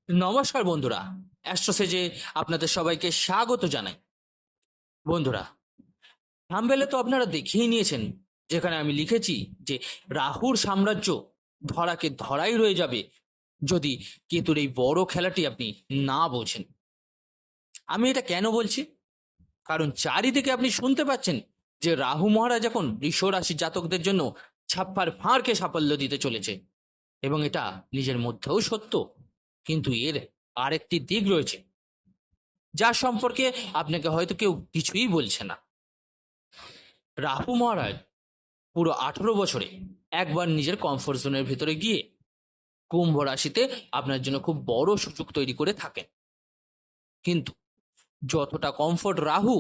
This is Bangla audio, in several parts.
নমস্কার বন্ধুরা, অ্যাস্ট্রোসেজে আপনাদের সবাইকে স্বাগত জানাই। বন্ধুরা, থাম্বনেলে তো আপনারা দেখেই নিয়েছেন, যেখানে আমি লিখেছি যে রাহুর সাম্রাজ্য ধরাকে ধরাই রয়ে যাবে যদি কেতুর এই বড় খেলাটি আপনি না বোঝেন। আমি এটা কেন বলছি? কারণ চারিদিকে আপনি শুনতে পাচ্ছেন যে রাহু মহারাজ এখন বৃষ রাশি জাতকদের জন্য ছাপ্পার ফাঁড়কে সাফল্য দিতে চলেছে, এবং এটা নিজের মধ্যেও সত্য। কিন্তু এর আরেকটি দিক রয়েছে, যার সম্পর্কে আপনাকে হয়তো কেউ কিছুই বলছে না। রাহু মহারাজ পুরো 18 বছরে একবার নিজের কমফোর্ট জোনের ভিতরে গিয়ে কুম্ভ রাশিতে আপনার জন্য খুব বড় সুযোগ তৈরি করে থাকেন। কিন্তু যতটা কমফোর্ট রাহু,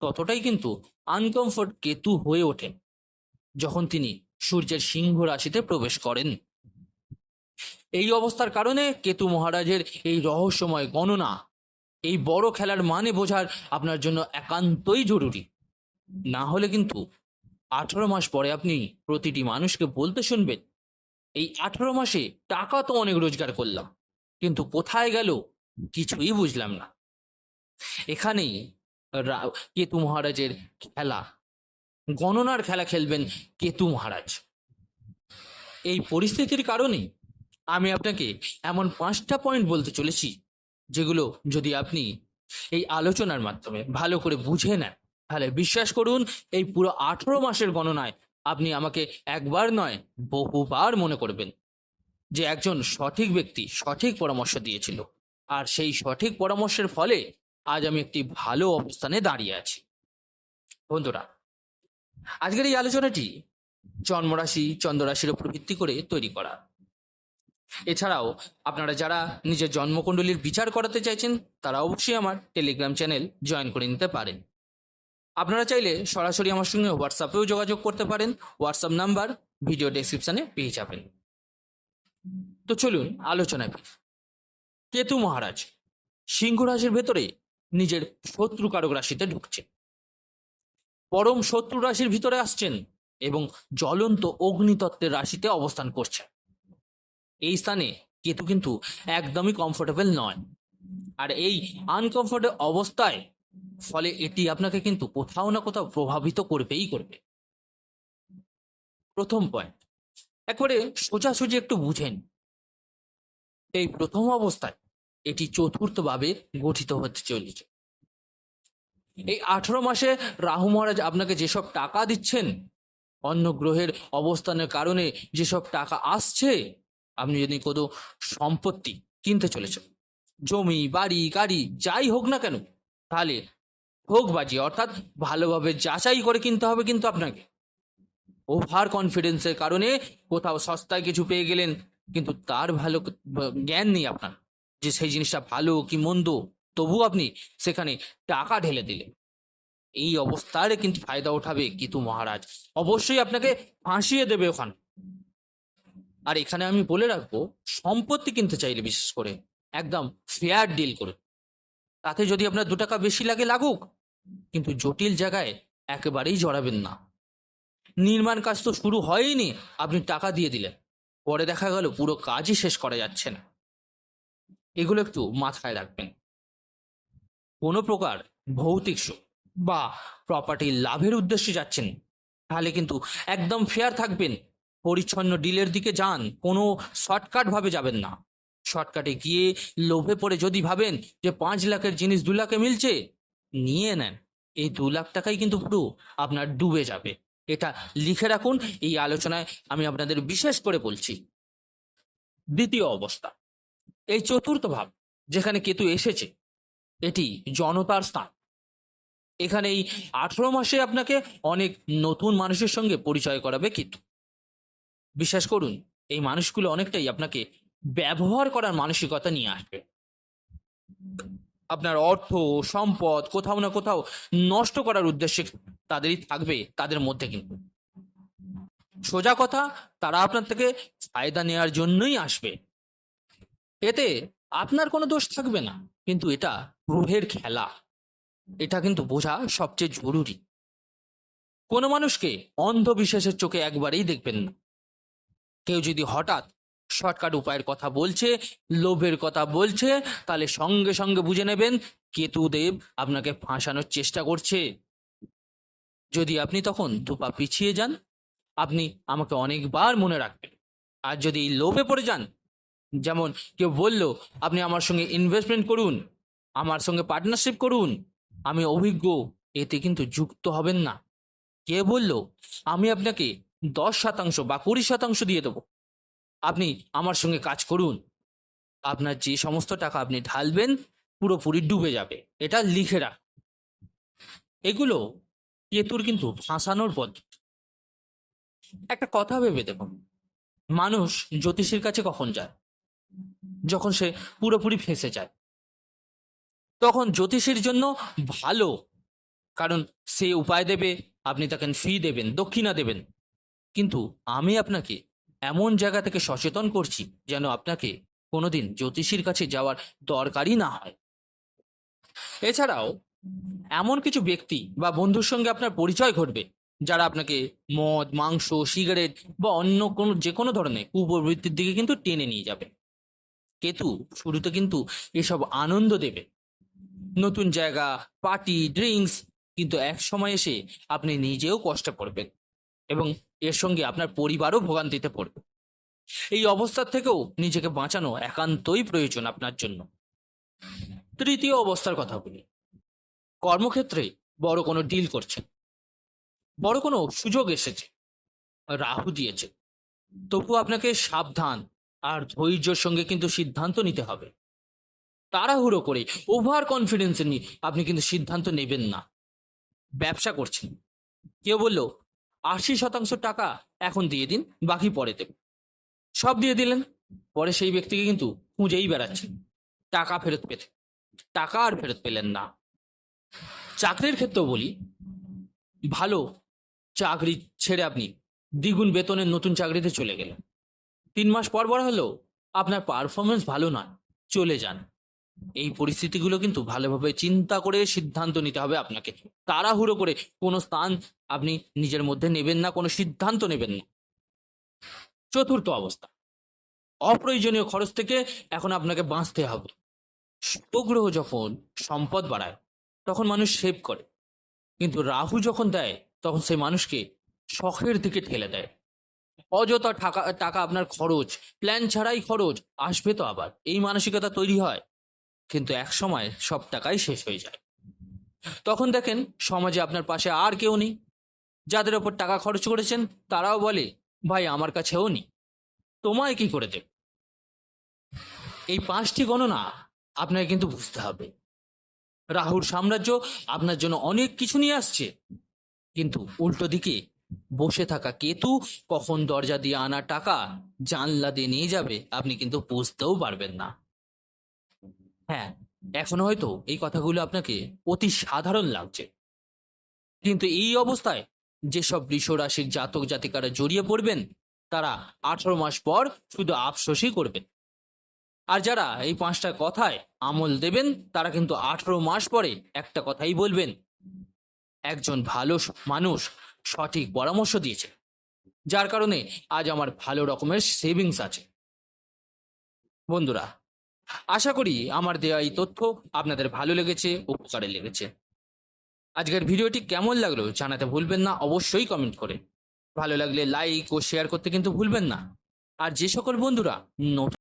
ততটাই কিন্তু আনকমফোর্ট কেতু হয়ে ওঠেন যখন তিনি সূর্যের সিংহ রাশিতে প্রবেশ করেন। এই অবস্থার কারণে কেতু মহারাজের এই রহস্যময় গণনা, এই বড় খেলার মানে বোঝার আপনার জন্য একান্তই জরুরি। না হলে কিন্তু 18 মাস পরে আপনি প্রতিটি মানুষকে বলতে শুনবেন, এই 18 মাসে টাকা তো অনেক রোজগার করলাম, কিন্তু কোথায় গেল কিছুই বুঝলাম না। এখানেই কেতু মহারাজের খেলা, গণনার খেলা খেলবেন কেতু মহারাজ। এই পরিস্থিতির কারণে আমি আপনাকে এমন 5টা পয়েন্ট বলতে চলেছি, যেগুলো যদি আপনি এই আলোচনার মাধ্যমে ভালো করে বুঝে নেন, তাহলে বিশ্বাস করুন, এই পুরো 18 মাসের গণনায় আপনি আমাকে একবার নয় বহুবার মনে করবেন যে একজন সঠিক ব্যক্তি সঠিক পরামর্শ দিয়েছিল, আর সেই সঠিক পরামর্শের ফলে আজ আমি একটি ভালো অবস্থানে দাঁড়িয়ে আছি। বন্ধুরা, আজকের এই আলোচনাটি জন্মরাশি চন্দ্ররাশির উপর ভিত্তি করে তৈরি করা। এছাড়াও আপনারা যারা নিজের জন্মকুণ্ডলীর বিচার করাতে চাইছেন, তারা অবশ্যই আমার টেলিগ্রাম চ্যানেল জয়েন করে নিতে পারেন। আপনারা চাইলে সরাসরি আমার সঙ্গে হোয়াটসঅ্যাপেও যোগাযোগ করতে পারেন। হোয়াটসঅ্যাপ নাম্বার ভিডিও ডেসক্রিপশনে পেয়ে যাবেন। তো চলুন আলোচনায়। কেতু মহারাজ সিংহ রাশির ভেতরে নিজের শত্রু কারক রাশিতে ঢুকছে, পরম শত্রু রাশির ভিতরে আসছেন এবং জ্বলন্ত অগ্নিতত্ত্বের রাশিতে অবস্থান করছেন। এই স্থানে কেতু কিন্তু একদমই কমফোর্টেবল নয়, আর এই আনকমফোর্টেবল অবস্থায় ফলে এটি আপনাকে কিন্তু কোথাও না কোথাও প্রভাবিত করবেই করবে। প্রথম পয়েন্ট, একবারে সোজাসুজি একটু বুঝেন। এই প্রথম অবস্থায় এটি চতুর্থভাবে গঠিত হতে চলেছে। এই 18 মাসে রাহু মহারাজ আপনাকে যেসব টাকা দিচ্ছেন, অন্য গ্রহের অবস্থানের কারণে যেসব টাকা আসছে, আপনি যদি কোনো সম্পত্তি কিনতে চলেছেন, জমি বাড়ি গাড়ি যাই হোক না কেন, তাহলে ভোগবাজি অর্থাৎ ভালোভাবে যাচাই করে কিনতে হবে। কিন্তু আপনাকে ওভার কনফিডেন্সের কারণে কোথাও সস্তায় কিছু পেয়ে গেলেন, কিন্তু তার ভালো জ্ঞান নেই আপনার যে সেই জিনিসটা ভালো কি মন্দ, তবু আপনি সেখানে টাকা ঢেলে দিলেন। এই অবস্থায় কিন্তু ফায়দা উঠাবে কেতু মহারাজ, অবশ্যই আপনাকে ফাঁসিয়ে দেবে ওখানে। আর এখানে আমি বলে রাখবো, সম্পত্তি কিনতে চাইলে বিশেষ করে একদম ফেয়ার ডিল করুন। তাতে যদি আপনার 2 টাকা বেশি লাগে লাগুক, কিন্তু জটিল জায়গায় একেবারেই জড়াবেন না। নির্মাণ কাজ তো শুরু হয়নি, আপনি টাকা দিয়ে দিলেন, পরে দেখা গেল পুরো কাজই শেষ করা যাচ্ছে না। এগুলো একটু মাথায় রাখবেন। কোনো প্রকার ভৌতিক সুখ বা প্রপার্টি লাভের উদ্দেশ্যে যাচ্ছেন, তাহলে কিন্তু একদম ফেয়ার থাকবেন, পরিচ্ছন্ন ডিলের দিকে যান, কোনো শর্টকাট ভাবে যাবেন না। শর্টকাটে গিয়ে লোভে পড়ে যদি ভাবেন যে 5 লাখের জিনিস 2 লাখে মিলছে, নিয়ে নেন, এই 2 লাখ টাকাই কিন্তু পুরো আপনার ডুবে যাবে। এটা লিখে রাখুন, এই আলোচনায় আমি আপনাদের বিশেষ করে বলছি। দ্বিতীয় অবস্থা, এই চতুর্থ ভাব যেখানে কেতু এসেছে, এটি জনতার স্থান। এখানে এই 18 মাসে আপনাকে অনেক নতুন মানুষের সঙ্গে পরিচয় করাবে কেতু। বিশ্বাস করুন, এই মানুষগুলো অনেকটাই আপনাকে ব্যবহার করার মানসিকতা নিয়ে আসবে। আপনার অর্থ সম্পদ কোথাও না কোথাও নষ্ট করার উদ্দেশ্যে তাদেরই থাকবে, তাদের মধ্যে কিন্তু সোজা কথা, তারা আপনার থেকে ফায়দা নেওয়ার জন্যই আসবে। এতে আপনার কোনো দোষ থাকবে না, কিন্তু এটা গ্রহের খেলা, এটা কিন্তু বোঝা সবচেয়ে জরুরি। কোনো মানুষকে অন্ধবিশ্বাসের চোখে একবারেই দেখবেন না। কেউ যদি হঠাৎ শর্টকাট উপায়ের কথা বলছে, লোভের কথা বলছে, তাহলে সঙ্গে সঙ্গে বুঝে নেবেন কেতুদেব আপনাকে ফাঁসানোর চেষ্টা করছে। যদি আপনি তখন দুপা পিছিয়ে যান, আপনি আমাকে অনেকবার মনে রাখবেন। আর যদি লোভে পড়ে যান, যেমন কেউ বলল আপনি আমার সঙ্গে ইনভেস্টমেন্ট করুন, আমার সঙ্গে পার্টনারশিপ করুন, আমি অভিজ্ঞ, এতে কিন্তু যুক্ত হবেন না। কে বলল আমি আপনাকে 10% বা 20% দিয়ে দেবো, আপনি আমার সঙ্গে কাজ করুন, আপনার যে সমস্ত টাকা আপনি ঢালবেন পুরোপুরি ডুবে যাবে, এটা লিখে রাখ। এগুলো কেতুর কিন্তু ফাঁসানোর পদ্ধতি। একটা কথা ভেবে দেখুন, মানুষ জ্যোতিষীর কাছে কখন যায়? যখন সে পুরোপুরি ফেঁসে যায়, তখন জ্যোতিষীর জন্য ভালো, কারণ সে উপায় দেবে, আপনি তাকে ফি দেবেন, দক্ষিণা দেবেন। কিন্তু আমি আপনাকে এমন জায়গা থেকে সচেতন করছি যেন আপনাকে কোনোদিন জ্যোতিষীর কাছে যাওয়ার দরকারই না হয়। এছাড়াও এমন কিছু ব্যক্তি বা বন্ধুর সঙ্গে আপনার পরিচয় ঘটবে যারা আপনাকে মদ, মাংস, সিগারেট বা অন্য কোনো যে কোনো ধরনের কুপ্রবৃত্তির দিকে কিন্তু টেনে নিয়ে যাবে। কেতু শুরুতে কিন্তু এসব আনন্দ দেবে, নতুন জায়গা, পার্টি, ড্রিঙ্কস, কিন্তু এক সময় এসে আপনি নিজেও কষ্টে পড়বেন এবং এর সঙ্গে আপনার পরিবারও ভোগান্তিতে পড়বে। এই অবস্থার থেকেও নিজেকে বাঁচানো একান্তই প্রয়োজন আপনার জন্য। তৃতীয় অবস্থার কথা বলি, কর্মক্ষেত্রে বড় কোনো ডিল করছেন, বড় কোনো সুযোগ এসেছে, রাহু দিয়েছে, তবু আপনাকে সাবধান আর ধৈর্যের সঙ্গে কিন্তু সিদ্ধান্ত নিতে হবে। তাড়াহুড়ো করে ওভার কনফিডেন্স নিয়ে আপনি কিন্তু সিদ্ধান্ত নেবেন না। ব্যবসা করছেন, কেউ বলল 80% টাকা এখন দিয়ে দিন, বাকি পরে দেব, সব দিয়ে দিলেন, পরে সেই ব্যক্তিকে কিন্তু খুঁজেই বেড়াচ্ছেন টাকা ফেরত পেতে, টাকা আর ফেরত পেলেন না। চাকরির ক্ষেত্রেও বলি, ভালো চাকরি ছেড়ে আপনি দ্বিগুণ বেতনের নতুন চাকরিতে চলে গেলেন, 3 মাস পর বড় হলো আপনার পারফরমেন্স ভালো নয়, চলে যান। এই পরিস্থিতিগুলো কিন্তু ভালোভাবে চিন্তা করে সিদ্ধান্ত নিতে হবে আপনাকে। তাড়াহুড়ো করে কোনো স্থান আপনি নিজের মধ্যে নেবেন না, কোনো সিদ্ধান্ত নেবেন না। চতুর্থ অবস্থা, অপ্রয়োজনীয় খরচ থেকে এখন আপনাকে বাঁচতে হবে। শুক্রগ্রহ যখন সম্পদ বাড়ায় তখন মানুষ সেভ করে, কিন্তু রাহু যখন দেয় তখন সেই মানুষকে শখের দিকে ঠেলে দেয়। অযথা টাকা টাকা আপনার খরচ, প্ল্যান ছাড়াই খরচ আসবে তো আবার, এই মানসিকতা তৈরি হয়, কিন্তু এক সময় সব টাকাই শেষ হয়ে যায়। তখন দেখেন সমাজে আপনার পাশে আর কেউ নেই, যাদের ওপর টাকা খরচ করেছেন তারাও বলে ভাই আমার কাছেও নেই, তোমায় কি করে দেব। এই 5টি গণনা আপনাকে কিন্তু বুঝতে হবে। রাহুর সাম্রাজ্য আপনার জন্য অনেক কিছু নিয়ে আসছে, কিন্তু উল্টো দিকে বসে থাকা কেতু কখন দরজা দিয়ে আনা টাকা জানলা দিয়ে নিয়ে যাবে আপনি কিন্তু বুঝতেও পারবেন না। হ্যাঁ, এখন হয়তো এই কথাগুলো আপনাকে অতি সাধারণ লাগছে, কিন্তু এই অবস্থায় যেসব বৃষ রাশির জাতক জাতিকারা জড়িয়ে পড়বেন তারা 18 মাস পর শুধু আফসোসই করবেন। আর যারা এই 5টা কথায় আমল দেবেন তারা কিন্তু 18 মাস পরে একটা কথাই বলবেন, একজন ভালো মানুষ সঠিক পরামর্শ দিয়েছে, যার কারণে আজ আমার ভালো রকমের সেভিংস আছে। বন্ধুরা, আশা করি আমার দেওয়া এই তথ্য আপনাদের ভালো লেগেছে, উপকারে লেগেছে। আজকের ভিডিওটি কেমন লাগলো জানাতে ভুলবেন না, অবশ্যই কমেন্ট করে। ভালো লাগলে লাইক ও শেয়ার করতে কিন্তু ভুলবেন না। আর যে সকল বন্ধুরা নতুন